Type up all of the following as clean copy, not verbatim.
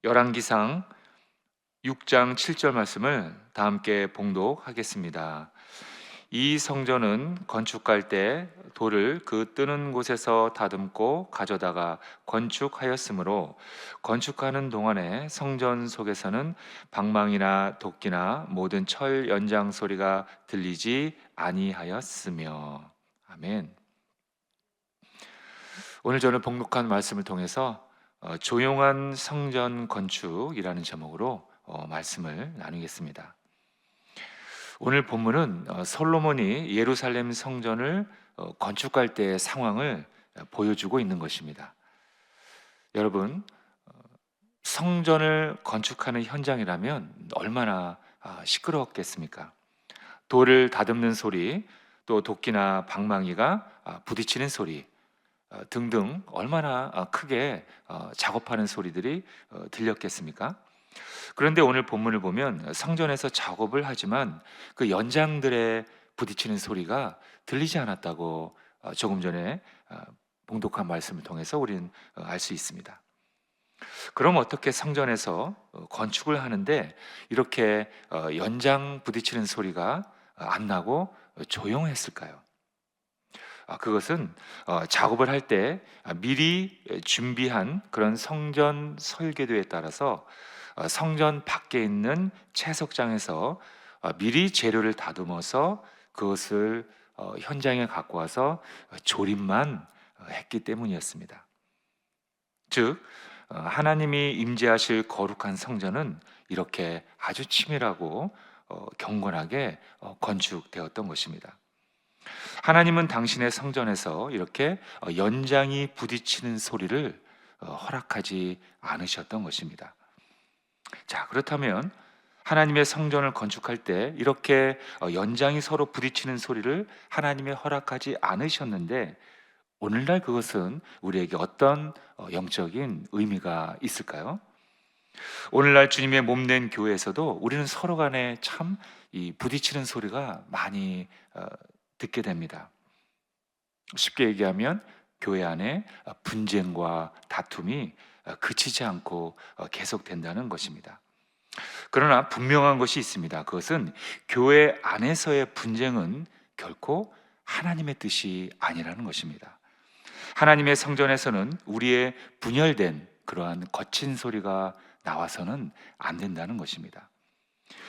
열왕기상 6장 7절 말씀을 다 함께 봉독하겠습니다. 이 성전은 건축할 때 돌을 그 뜨는 곳에서 다듬고 가져다가 건축하였으므로 건축하는 동안에 성전 속에서는 방망이나 도끼나 모든 철 연장 소리가 들리지 아니하였으며. 아멘. 오늘 저는 봉독한 말씀을 통해서 조용한 성전 건축이라는 제목으로 말씀을 나누겠습니다. 오늘 본문은 솔로몬이 예루살렘 성전을 건축할 때의 상황을 보여주고 있는 것입니다. 여러분, 성전을 건축하는 현장이라면 얼마나 시끄러웠겠습니까? 돌을 다듬는 소리, 또 도끼나 방망이가 부딪히는 소리 등등 얼마나 크게 작업하는 소리들이 들렸겠습니까? 그런데 오늘 본문을 보면 성전에서 작업을 하지만 그 연장들의 부딪히는 소리가 들리지 않았다고 조금 전에 봉독한 말씀을 통해서 우리는 알 수 있습니다. 그럼 어떻게 성전에서 건축을 하는데 이렇게 연장 부딪히는 소리가 안 나고 조용했을까요? 그것은 작업을 할 때 미리 준비한 그런 성전 설계도에 따라서 성전 밖에 있는 채석장에서 미리 재료를 다듬어서 그것을 현장에 갖고 와서 조립만 했기 때문이었습니다. 즉 하나님이 임재하실 거룩한 성전은 이렇게 아주 치밀하고 경건하게 건축되었던 것입니다. 하나님은 당신의 성전에서 이렇게 연장이 부딪히는 소리를 허락하지 않으셨던 것입니다. 자, 그렇다면 하나님의 성전을 건축할 때 이렇게 연장이 서로 부딪히는 소리를 하나님이 허락하지 않으셨는데 오늘날 그것은 우리에게 어떤 영적인 의미가 있을까요? 오늘날 주님의 몸된 교회에서도 우리는 서로 간에 참 이 부딪히는 소리가 많이 듣게 됩니다. 쉽게 얘기하면 교회 안에 분쟁과 다툼이 그치지 않고 계속된다는 것입니다. 그러나 분명한 것이 있습니다. 그것은 교회 안에서의 분쟁은 결코 하나님의 뜻이 아니라는 것입니다. 하나님의 성전에서는 우리의 분열된 그러한 거친 소리가 나와서는 안 된다는 것입니다.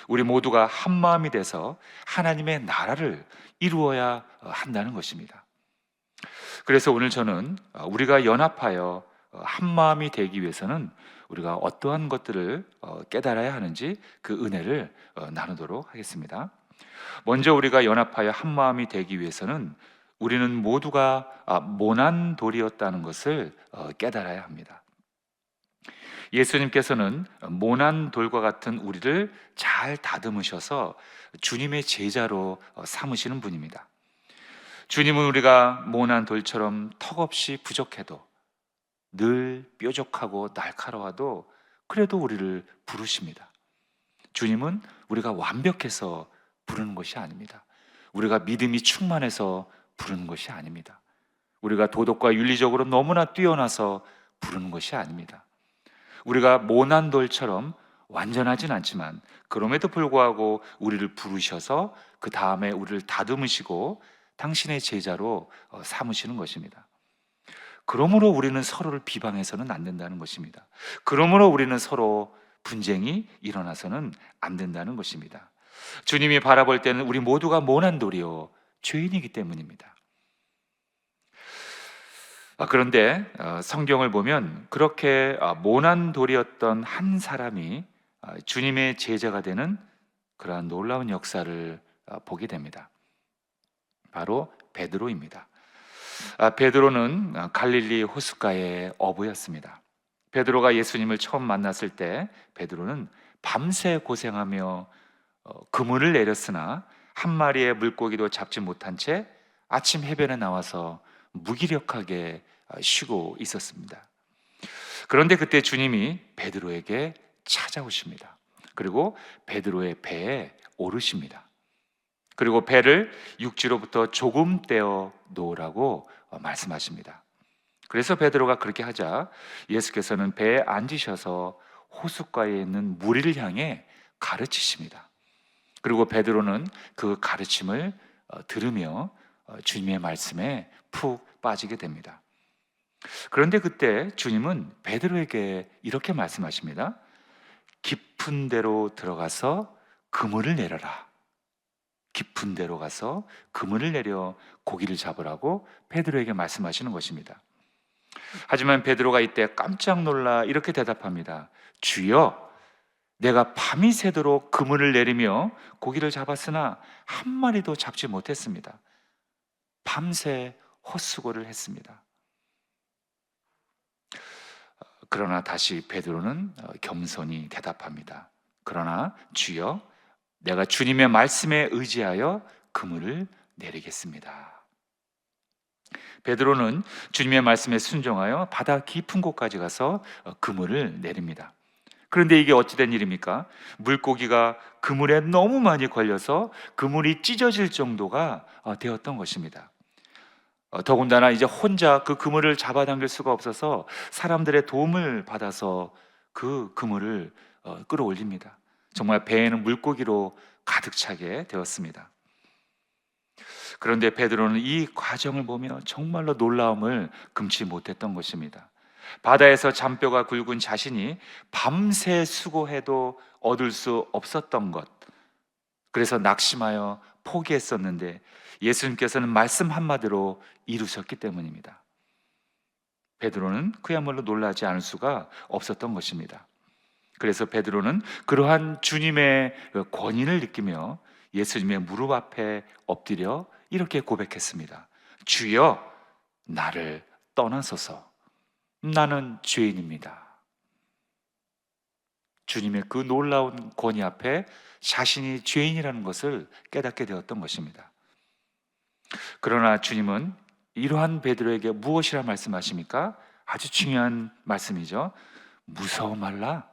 우리 모두가 한 마음이 돼서 하나님의 나라를 이루어야 한다는 것입니다. 그래서 오늘 저는 우리가 연합하여 한 마음이 되기 위해서는 우리가 어떠한 것들을 깨달아야 하는지 그 은혜를 나누도록 하겠습니다. 먼저 우리가 연합하여 한 마음이 되기 위해서는 우리는 모두가 모난 돌이었다는 것을 깨달아야 합니다. 예수님께서는 모난 돌과 같은 우리를 잘 다듬으셔서 주님의 제자로 삼으시는 분입니다. 주님은 우리가 모난 돌처럼 턱없이 부족해도 늘 뾰족하고 날카로워도 그래도 우리를 부르십니다. 주님은 우리가 완벽해서 부르는 것이 아닙니다. 우리가 믿음이 충만해서 부르는 것이 아닙니다. 우리가 도덕과 윤리적으로 너무나 뛰어나서 부르는 것이 아닙니다. 우리가 모난 돌처럼 완전하진 않지만 그럼에도 불구하고 우리를 부르셔서 그 다음에 우리를 다듬으시고 당신의 제자로 삼으시는 것입니다. 그러므로 우리는 서로를 비방해서는 안 된다는 것입니다. 그러므로 우리는 서로 분쟁이 일어나서는 안 된다는 것입니다. 주님이 바라볼 때는 우리 모두가 모난 돌이요 죄인이기 때문입니다. 그런데 성경을 보면 그렇게 모난 돌이었던 한 사람이 주님의 제자가 되는 그러한 놀라운 역사를 보게 됩니다. 바로 베드로입니다. 베드로는 갈릴리 호숫가의 어부였습니다. 베드로가 예수님을 처음 만났을 때 베드로는 밤새 고생하며 그물을 내렸으나 한 마리의 물고기도 잡지 못한 채 아침 해변에 나와서 무기력하게 쉬고 있었습니다. 그런데 그때 주님이 베드로에게 찾아오십니다. 그리고 베드로의 배에 오르십니다. 그리고 배를 육지로부터 조금 떼어 놓으라고 말씀하십니다. 그래서 베드로가 그렇게 하자 예수께서는 배에 앉으셔서 호숫가에 있는 무리를 향해 가르치십니다. 그리고 베드로는 그 가르침을 들으며 주님의 말씀에 푹 빠지게 됩니다. 그런데 그때 주님은 베드로에게 이렇게 말씀하십니다. 깊은 데로 들어가서 그물을 내려라. 깊은 데로 가서 그물을 내려 고기를 잡으라고 베드로에게 말씀하시는 것입니다. 하지만 베드로가 이때 깜짝 놀라 이렇게 대답합니다. 주여, 내가 밤이 새도록 그물을 내리며 고기를 잡았으나 한 마리도 잡지 못했습니다. 밤새 헛수고를 했습니다. 그러나 다시 베드로는 겸손히 대답합니다. 그러나 주여, 내가 주님의 말씀에 의지하여 그물을 내리겠습니다. 베드로는 주님의 말씀에 순종하여 바다 깊은 곳까지 가서 그물을 내립니다. 그런데 이게 어찌된 일입니까? 물고기가 그물에 너무 많이 걸려서 그물이 찢어질 정도가 되었던 것입니다. 더군다나 이제 혼자 그 그물을 잡아당길 수가 없어서 사람들의 도움을 받아서 그 그물을 끌어올립니다. 정말 배에는 물고기로 가득 차게 되었습니다. 그런데 베드로는 이 과정을 보며 정말로 놀라움을 금치 못했던 것입니다. 바다에서 잔뼈가 굵은 자신이 밤새 수고해도 얻을 수 없었던 것, 그래서 낙심하여 포기했었는데 예수님께서는 말씀 한마디로 이루셨기 때문입니다. 베드로는 그야말로 놀라지 않을 수가 없었던 것입니다. 그래서 베드로는 그러한 주님의 권위를 느끼며 예수님의 무릎 앞에 엎드려 이렇게 고백했습니다. 주여, 나를 떠나소서. 나는 죄인입니다. 주님의 그 놀라운 권위 앞에 자신이 죄인이라는 것을 깨닫게 되었던 것입니다. 그러나 주님은 이러한 베드로에게 무엇이라 말씀하십니까? 아주 중요한 말씀이죠. 무서워 말라.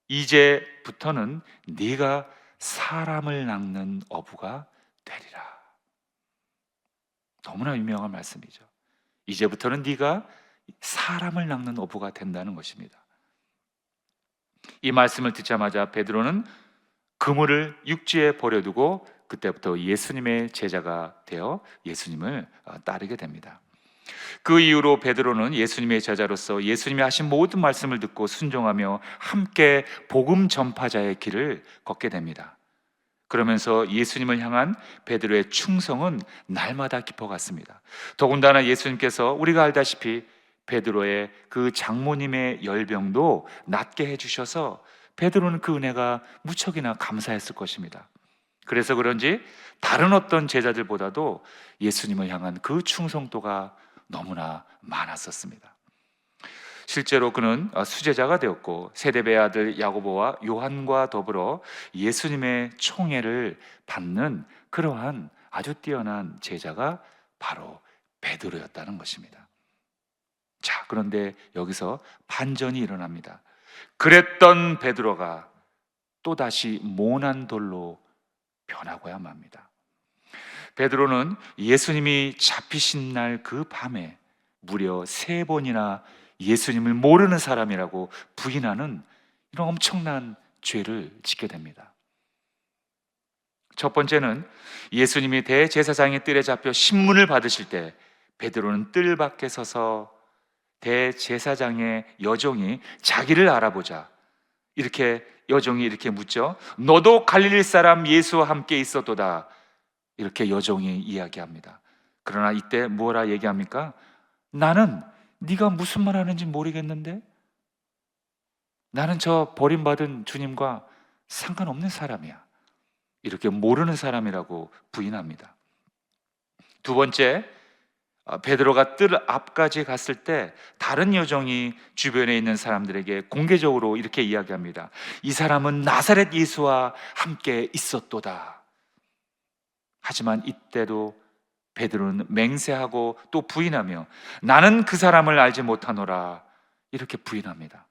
이제부터는 네가 사람을 낚는 어부가 되리라. 너무나 유명한 말씀이죠. 이제부터는 네가 사람을 낚는 어부가 된다는 것입니다. 이 말씀을 듣자마자 베드로는 그물을 육지에 버려두고 그때부터 예수님의 제자가 되어 예수님을 따르게 됩니다. 그 이후로 베드로는 예수님의 제자로서 예수님이 하신 모든 말씀을 듣고 순종하며 함께 복음 전파자의 길을 걷게 됩니다. 그러면서 예수님을 향한 베드로의 충성은 날마다 깊어갔습니다. 더군다나 예수님께서 우리가 알다시피 베드로의 그 장모님의 열병도 낫게 해주셔서 베드로는 그 은혜가 무척이나 감사했을 것입니다. 그래서 그런지 다른 어떤 제자들보다도 예수님을 향한 그 충성도가 너무나 많았었습니다. 실제로 그는 수제자가 되었고 세데베의 아들 야고보와 요한과 더불어 예수님의 총애를 받는 그러한 아주 뛰어난 제자가 바로 베드로였다는 것입니다. 자, 그런데 여기서 반전이 일어납니다. 그랬던 베드로가 또다시 모난 돌로 변하고야 맙니다. 베드로는 예수님이 잡히신 날 그 밤에 무려 3번이나 예수님을 모르는 사람이라고 부인하는 이런 엄청난 죄를 짓게 됩니다. 첫 번째는 예수님이 대제사장의 뜰에 잡혀 신문을 받으실 때 베드로는 뜰 밖에 서서 대제사장의 여종이 자기를 알아보자 이렇게 여종이 이렇게 묻죠. 너도 갈릴리 사람 예수와 함께 있었도다. 이렇게 여종이 이야기합니다. 그러나 이때 뭐라 얘기합니까? 나는 네가 무슨 말 하는지 모르겠는데 나는 저 버림받은 주님과 상관없는 사람이야. 이렇게 모르는 사람이라고 부인합니다. 두 번째, 베드로가 뜰 앞까지 갔을 때 다른 여종이 주변에 있는 사람들에게 공개적으로 이렇게 이야기합니다. 이 사람은 나사렛 예수와 함께 있었도다. 하지만 이때도 베드로는 맹세하고 또 부인하며 나는 그 사람을 알지 못하노라 이렇게 부인합니다.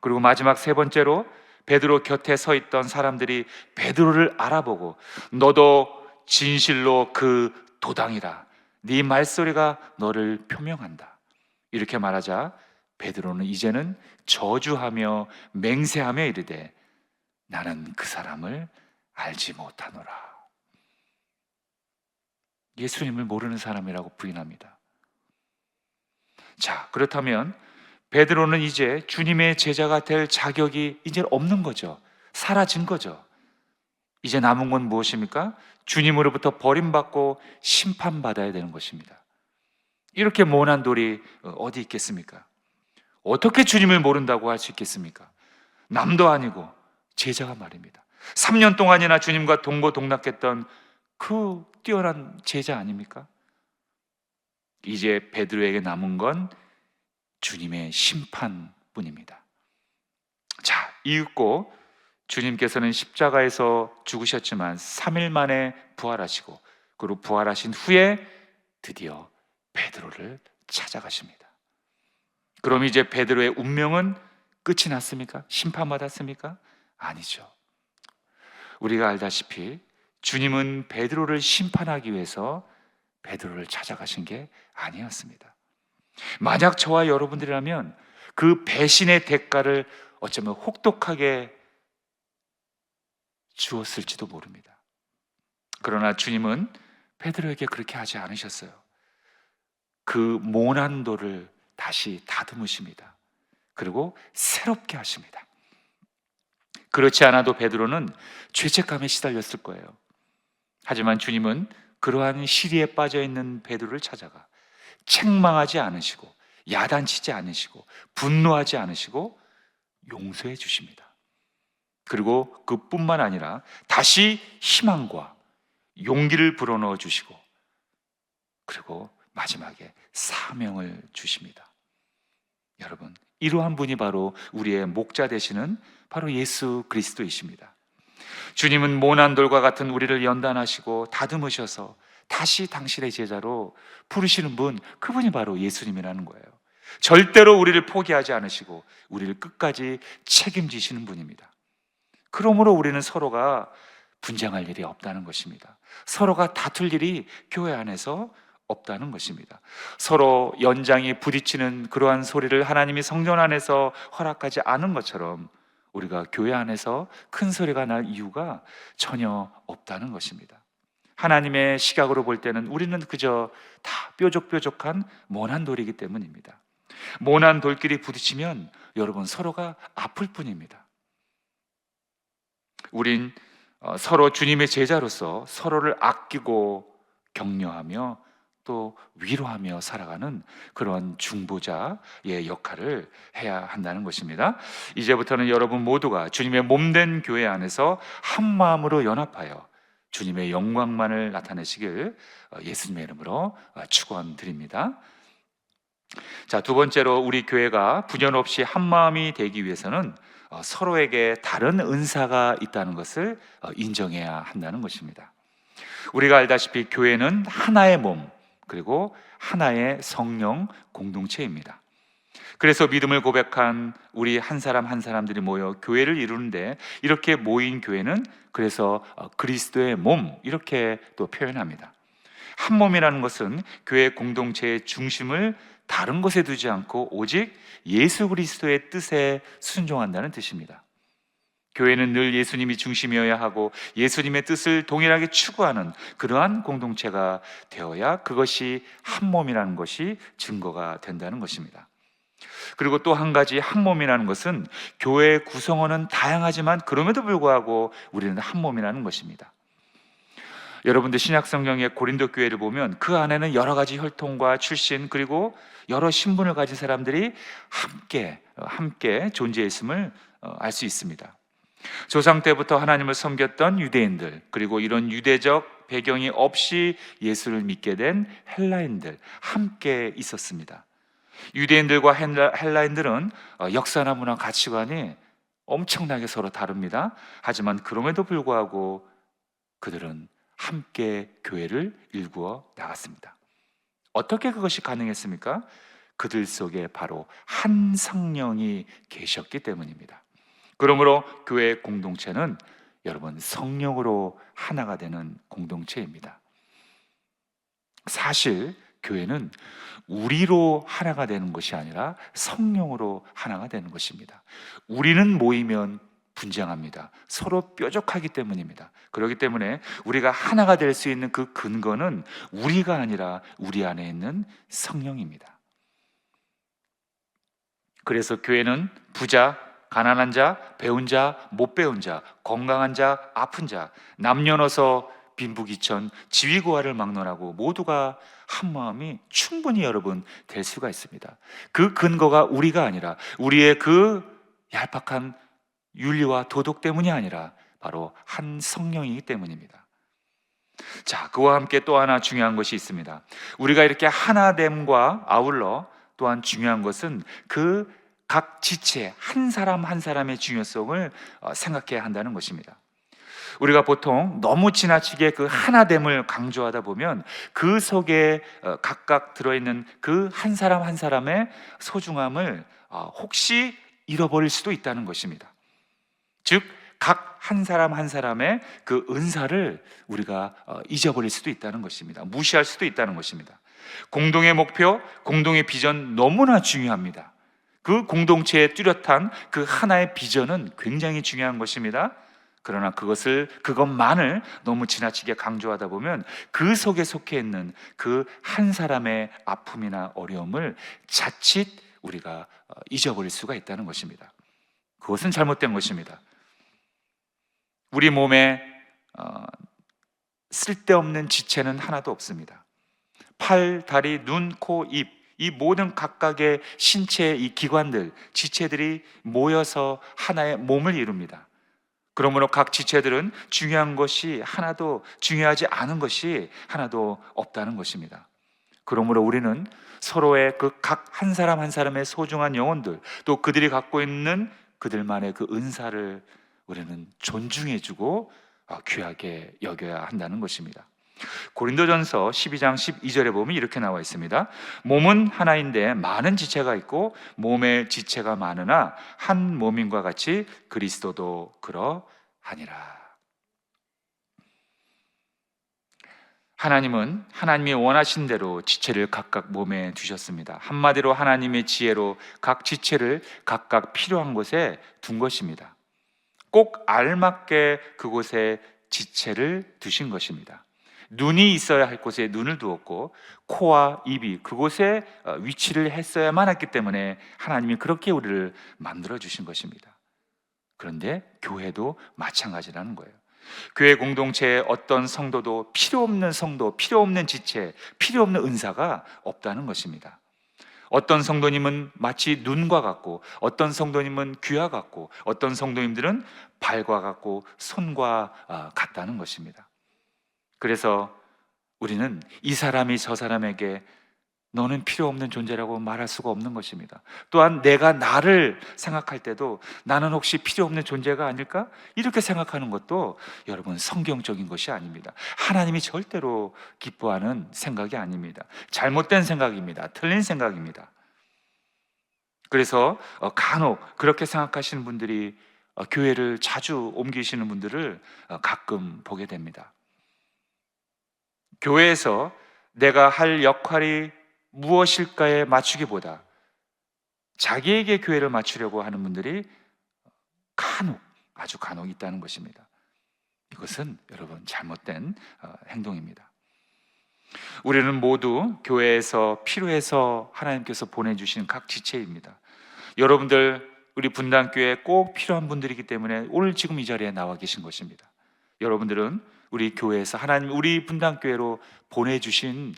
그리고 마지막 세 번째로 베드로 곁에 서 있던 사람들이 베드로를 알아보고 너도 진실로 그 도당이라 네 말소리가 너를 표명한다 이렇게 말하자 베드로는 이제는 저주하며 맹세하며 이르되 나는 그 사람을 알지 못하노라. 예수님을 모르는 사람이라고 부인합니다. 자, 그렇다면 베드로는 이제 주님의 제자가 될 자격이 이제 없는 거죠. 사라진 거죠. 이제 남은 건 무엇입니까? 주님으로부터 버림받고 심판받아야 되는 것입니다. 이렇게 모난 돌이 어디 있겠습니까? 어떻게 주님을 모른다고 할 수 있겠습니까? 남도 아니고 제자가 말입니다. 3년 동안이나 주님과 동고동락했던 그 뛰어난 제자 아닙니까? 이제 베드로에게 남은 건 주님의 심판뿐입니다. 자, 이윽고 주님께서는 십자가에서 죽으셨지만 3일 만에 부활하시고, 그리고 부활하신 후에 드디어 베드로를 찾아가십니다. 그럼 이제 베드로의 운명은 끝이 났습니까? 심판받았습니까? 아니죠. 우리가 알다시피 주님은 베드로를 심판하기 위해서 베드로를 찾아가신 게 아니었습니다. 만약 저와 여러분들이라면 그 배신의 대가를 어쩌면 혹독하게 주었을지도 모릅니다. 그러나 주님은 베드로에게 그렇게 하지 않으셨어요. 그 모난 돌을 다시 다듬으십니다. 그리고 새롭게 하십니다. 그렇지 않아도 베드로는 죄책감에 시달렸을 거예요. 하지만 주님은 그러한 시리에 빠져있는 베드로를 찾아가 책망하지 않으시고, 야단치지 않으시고, 분노하지 않으시고 용서해 주십니다. 그리고 그뿐만 아니라 다시 희망과 용기를 불어넣어 주시고, 그리고 마지막에 사명을 주십니다. 여러분, 이러한 분이 바로 우리의 목자 되시는 바로 예수 그리스도이십니다. 주님은 모난 돌과 같은 우리를 연단하시고 다듬으셔서 다시 당신의 제자로 부르시는 분, 그분이 바로 예수님이라는 거예요. 절대로 우리를 포기하지 않으시고 우리를 끝까지 책임지시는 분입니다. 그러므로 우리는 서로가 분쟁할 일이 없다는 것입니다. 서로가 다툴 일이 교회 안에서 없다는 것입니다. 서로 연장이 부딪히는 그러한 소리를 하나님이 성전 안에서 허락하지 않은 것처럼 우리가 교회 안에서 큰 소리가 날 이유가 전혀 없다는 것입니다. 하나님의 시각으로 볼 때는 우리는 그저 다 뾰족뾰족한 모난 돌이기 때문입니다. 모난 돌끼리 부딪히면 여러분 서로가 아플 뿐입니다. 우린 서로 주님의 제자로서 서로를 아끼고 격려하며 또 위로하며 살아가는 그런 중보자의 역할을 해야 한다는 것입니다. 이제부터는 여러분 모두가 주님의 몸된 교회 안에서 한 마음으로 연합하여 주님의 영광만을 나타내시길 예수님의 이름으로 축원드립니다. 자, 두 번째로 우리 교회가 분열 없이 한 마음이 되기 위해서는 서로에게 다른 은사가 있다는 것을 인정해야 한다는 것입니다. 우리가 알다시피 교회는 하나의 몸, 그리고 하나의 성령 공동체입니다. 그래서 믿음을 고백한 우리 한 사람 한 사람들이 모여 교회를 이루는데, 이렇게 모인 교회는 그래서 그리스도의 몸, 이렇게 또 표현합니다. 한 몸이라는 것은 교회 공동체의 중심을 다른 것에 두지 않고 오직 예수 그리스도의 뜻에 순종한다는 뜻입니다. 교회는 늘 예수님이 중심이어야 하고 예수님의 뜻을 동일하게 추구하는 그러한 공동체가 되어야 그것이 한 몸이라는 것이 증거가 된다는 것입니다. 그리고 또 한 가지, 한 몸이라는 것은 교회의 구성원은 다양하지만 그럼에도 불구하고 우리는 한 몸이라는 것입니다. 여러분들 신약 성경의 고린도 교회를 보면 그 안에는 여러 가지 혈통과 출신, 그리고 여러 신분을 가진 사람들이 함께 존재했음을 알 수 있습니다. 조상 때부터 하나님을 섬겼던 유대인들, 그리고 이런 유대적 배경이 없이 예수를 믿게 된 헬라인들 함께 있었습니다. 유대인들과 헬라인들은 역사나 문화, 가치관이 엄청나게 서로 다릅니다. 하지만 그럼에도 불구하고 그들은 함께 교회를 일구어 나갔습니다. 어떻게 그것이 가능했습니까? 그들 속에 바로 한 성령이 계셨기 때문입니다. 그러므로 교회 공동체는 여러분 성령으로 하나가 되는 공동체입니다. 사실 교회는 우리로 하나가 되는 것이 아니라 성령으로 하나가 되는 것입니다. 우리는 모이면 분쟁합니다. 서로 뾰족하기 때문입니다. 그렇기 때문에 우리가 하나가 될 수 있는 그 근거는 우리가 아니라 우리 안에 있는 성령입니다. 그래서 교회는 부자, 가난한 자, 배운 자, 못 배운 자, 건강한 자, 아픈 자, 남녀노소, 빈부귀천, 지위고하를 막론하고 모두가 한 마음이 충분히 여러분 될 수가 있습니다. 그 근거가 우리가 아니라 우리의 그 얄팍한 윤리와 도덕 때문이 아니라 바로 한 성령이기 때문입니다. 자, 그와 함께 또 하나 중요한 것이 있습니다. 우리가 이렇게 하나됨과 아울러 또한 중요한 것은 그 각 지체 한 사람 한 사람의 중요성을 생각해야 한다는 것입니다. 우리가 보통 너무 지나치게 그 하나됨을 강조하다 보면 그 속에 각각 들어있는 그 한 사람 한 사람의 소중함을 혹시 잃어버릴 수도 있다는 것입니다. 즉, 각 한 사람 한 사람의 그 은사를 우리가 잊어버릴 수도 있다는 것입니다. 무시할 수도 있다는 것입니다. 공동의 목표, 공동의 비전 너무나 중요합니다. 그 공동체의 뚜렷한 그 하나의 비전은 굉장히 중요한 것입니다. 그러나 그것만을 너무 지나치게 강조하다 보면 그 속에 속해 있는 그 한 사람의 아픔이나 어려움을 자칫 우리가 잊어버릴 수가 있다는 것입니다. 그것은 잘못된 것입니다. 우리 몸에 쓸데없는 지체는 하나도 없습니다. 팔, 다리, 눈, 코, 입, 이 모든 각각의 신체의 이 기관들, 지체들이 모여서 하나의 몸을 이룹니다. 그러므로 각 지체들은 중요한 것이 하나도, 중요하지 않은 것이 하나도 없다는 것입니다. 그러므로 우리는 서로의 그 각 한 사람 한 사람의 소중한 영혼들, 또 그들이 갖고 있는 그들만의 그 은사를 우리는 존중해주고 귀하게 여겨야 한다는 것입니다. 고린도전서 12장 12절에 보면 이렇게 나와 있습니다. 몸은 하나인데 많은 지체가 있고 몸의 지체가 많으나 한 몸인과 같이 그리스도도 그러하니라. 하나님은 하나님이 원하신 대로 지체를 각각 몸에 두셨습니다. 한마디로 하나님의 지혜로 각 지체를 각각 필요한 곳에 둔 것입니다. 꼭 알맞게 그곳에 지체를 두신 것입니다. 눈이 있어야 할 곳에 눈을 두었고 코와 입이 그곳에 위치를 했어야만 했기 때문에 하나님이 그렇게 우리를 만들어 주신 것입니다. 그런데 교회도 마찬가지라는 거예요. 교회 공동체에 어떤 성도도 필요 없는 성도, 필요 없는 지체, 필요 없는 은사가 없다는 것입니다. 어떤 성도님은 마치 눈과 같고, 어떤 성도님은 귀와 같고, 어떤 성도님들은 발과 같고 손과 같다는 것입니다. 그래서 우리는 이 사람이 저 사람에게 너는 필요 없는 존재라고 말할 수가 없는 것입니다. 또한 내가 나를 생각할 때도 나는 혹시 필요 없는 존재가 아닐까? 이렇게 생각하는 것도 여러분 성경적인 것이 아닙니다. 하나님이 절대로 기뻐하는 생각이 아닙니다. 잘못된 생각입니다. 틀린 생각입니다. 그래서 간혹 그렇게 생각하시는 분들이 교회를 자주 옮기시는 분들을 가끔 보게 됩니다. 교회에서 내가 할 역할이 무엇일까에 맞추기보다 자기에게 교회를 맞추려고 하는 분들이 아주 간혹 있다는 것입니다. 이것은 여러분 잘못된 행동입니다. 우리는 모두 교회에서 필요해서 하나님께서 보내주신 각 지체입니다. 여러분들 우리 분당교회에 꼭 필요한 분들이기 때문에 오늘 지금 이 자리에 나와 계신 것입니다. 여러분들은 우리 교회에서 하나님 우리 분당교회로 보내주신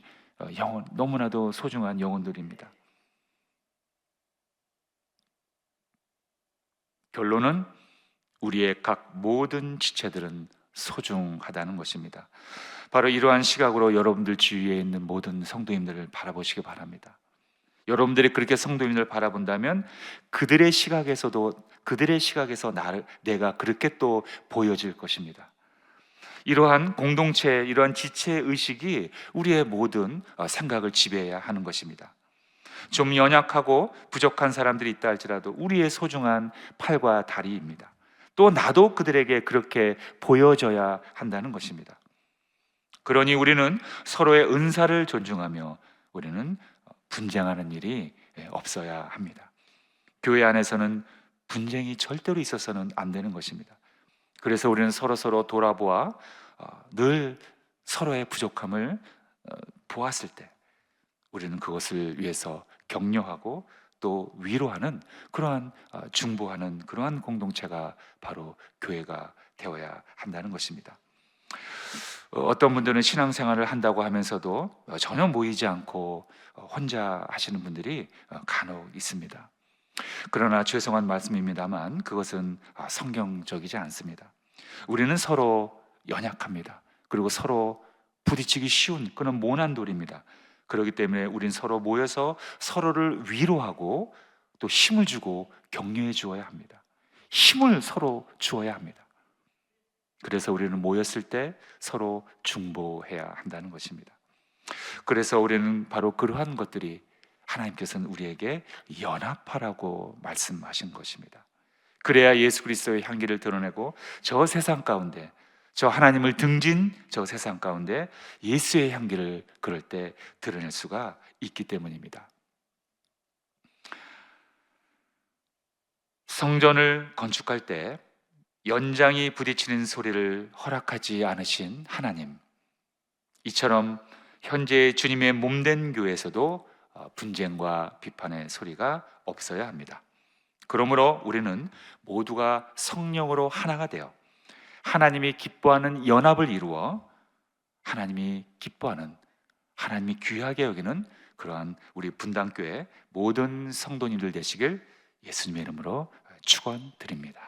영혼, 너무나도 소중한 영혼들입니다. 결론은 우리의 각 모든 지체들은 소중하다는 것입니다. 바로 이러한 시각으로 여러분들 주위에 있는 모든 성도님들을 바라보시기 바랍니다. 여러분들이 그렇게 성도님들을 바라본다면 그들의 시각에서 내가 그렇게 또 보여질 것입니다. 이러한 공동체, 이러한 지체 의식이 우리의 모든 생각을 지배해야 하는 것입니다. 좀 연약하고 부족한 사람들이 있다 할지라도 우리의 소중한 팔과 다리입니다. 또 나도 그들에게 그렇게 보여져야 한다는 것입니다. 그러니 우리는 서로의 은사를 존중하며 우리는 분쟁하는 일이 없어야 합니다. 교회 안에서는 분쟁이 절대로 있어서는 안 되는 것입니다. 그래서 우리는 서로 돌아보아 늘 서로의 부족함을 보았을 때 우리는 그것을 위해서 격려하고 또 위로하는 그러한 중보하는 그러한 공동체가 바로 교회가 되어야 한다는 것입니다. 어떤 분들은 신앙생활을 한다고 하면서도 전혀 모이지 않고 혼자 하시는 분들이 간혹 있습니다. 그러나 죄송한 말씀입니다만 그것은 성경적이지 않습니다. 우리는 서로 연약합니다. 그리고 서로 부딪히기 쉬운 그런 모난 돌입니다. 그렇기 때문에 우린 서로 모여서 서로를 위로하고 또 힘을 주고 격려해 주어야 합니다. 힘을 서로 주어야 합니다. 그래서 우리는 모였을 때 서로 중보해야 한다는 것입니다. 그래서 우리는 바로 그러한 것들이 하나님께서는 우리에게 연합하라고 말씀하신 것입니다. 그래야 예수 그리스도의 향기를 드러내고 저 세상 가운데 저 하나님을 등진 저 세상 가운데 예수의 향기를 그럴 때 드러낼 수가 있기 때문입니다. 성전을 건축할 때 연장이 부딪히는 소리를 허락하지 않으신 하나님, 이처럼 현재 주님의 몸된 교회에서도 분쟁과 비판의 소리가 없어야 합니다. 그러므로 우리는 모두가 성령으로 하나가 되어 하나님이 기뻐하는 연합을 이루어 하나님이 기뻐하는, 하나님이 귀하게 여기는 그러한 우리 분당교회 모든 성도님들 되시길 예수님의 이름으로 축원드립니다.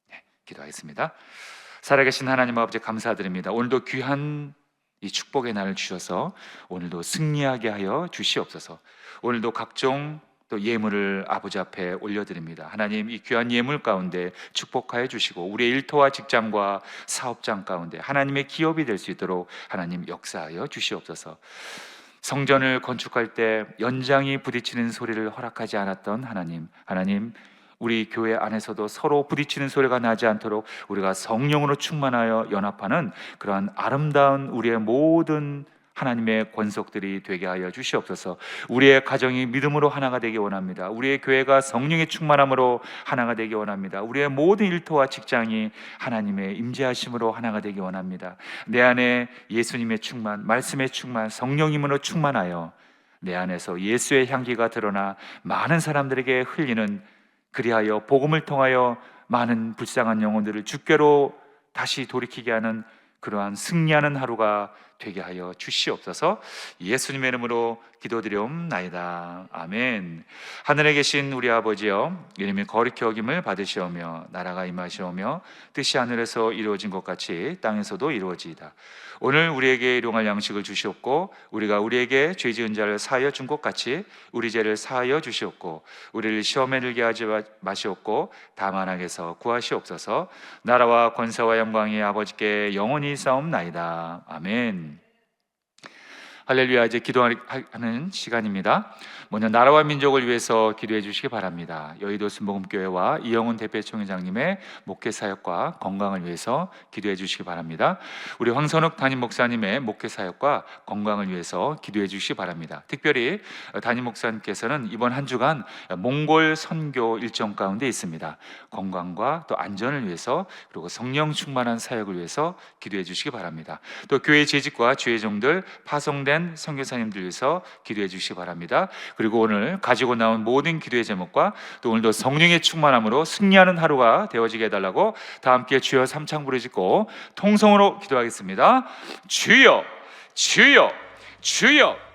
네, 기도하겠습니다. 살아계신 하나님 아버지 감사드립니다. 오늘도 귀한 이 축복의 날을 주셔서 오늘도 승리하게 하여 주시옵소서. 오늘도 각종 또 예물을 아버지 앞에 올려드립니다. 하나님, 이 귀한 예물 가운데 축복하여 주시고 우리의 일터와 직장과 사업장 가운데 하나님의 기업이 될 수 있도록 하나님 역사하여 주시옵소서. 성전을 건축할 때 연장이 부딪히는 소리를 허락하지 않았던 하나님, 우리 교회 안에서도 서로 부딪히는 소리가 나지 않도록 우리가 성령으로 충만하여 연합하는 그러한 아름다운 우리의 모든 하나님의 권속들이 되게 하여 주시옵소서. 우리의 가정이 믿음으로 하나가 되기 원합니다. 우리의 교회가 성령의 충만함으로 하나가 되기 원합니다. 우리의 모든 일터와 직장이 하나님의 임재하심으로 하나가 되기 원합니다. 내 안에 예수님의 충만, 말씀의 충만, 성령님으로 충만하여 내 안에서 예수의 향기가 드러나 많은 사람들에게 흘리는, 그리하여 복음을 통하여 많은 불쌍한 영혼들을 주께로 다시 돌이키게 하는 그러한 승리하는 하루가 되게 하여 주시옵소서. 예수님의 이름으로 기도드리옵나이다. 아멘. 하늘에 계신 우리 아버지여, 이름이 거룩히 여김을 받으시오며 나라가 임하시오며 뜻이 하늘에서 이루어진 것 같이 땅에서도 이루어지이다. 오늘 우리에게 일용할 양식을 주시옵고 우리가 우리에게 죄 지은 자를 사하여 준 것 같이 우리 죄를 사하여 주시옵고 우리를 시험에 들게 하지 마시옵고 다만 악에서 구하시옵소서. 나라와 권세와 영광이 아버지께 영원히 있사옵나이다. 아멘. 할렐루야. 이제 기도하는 시간입니다. 먼저 나라와 민족을 위해서 기도해 주시기 바랍니다. 여의도 순복음교회와 이영훈 대표총회장님의 목회 사역과 건강을 위해서 기도해 주시기 바랍니다. 우리 황선욱 담임 목사님의 목회 사역과 건강을 위해서 기도해 주시기 바랍니다. 특별히 담임 목사님께서는 이번 한 주간 몽골 선교 일정 가운데 있습니다. 건강과 또 안전을 위해서 그리고 성령 충만한 사역을 위해서 기도해 주시기 바랍니다. 또 교회 재직과 주회종들 파송된 선교사님들 위해서 기도해 주시기 바랍니다. 그리고 오늘 가지고 나온 모든 기도의 제목과 또 오늘도 성령의 충만함으로 승리하는 하루가 되어지게 해달라고 다 함께 주여 삼창 부르짖고 통성으로 기도하겠습니다. 주여, 주여, 주여.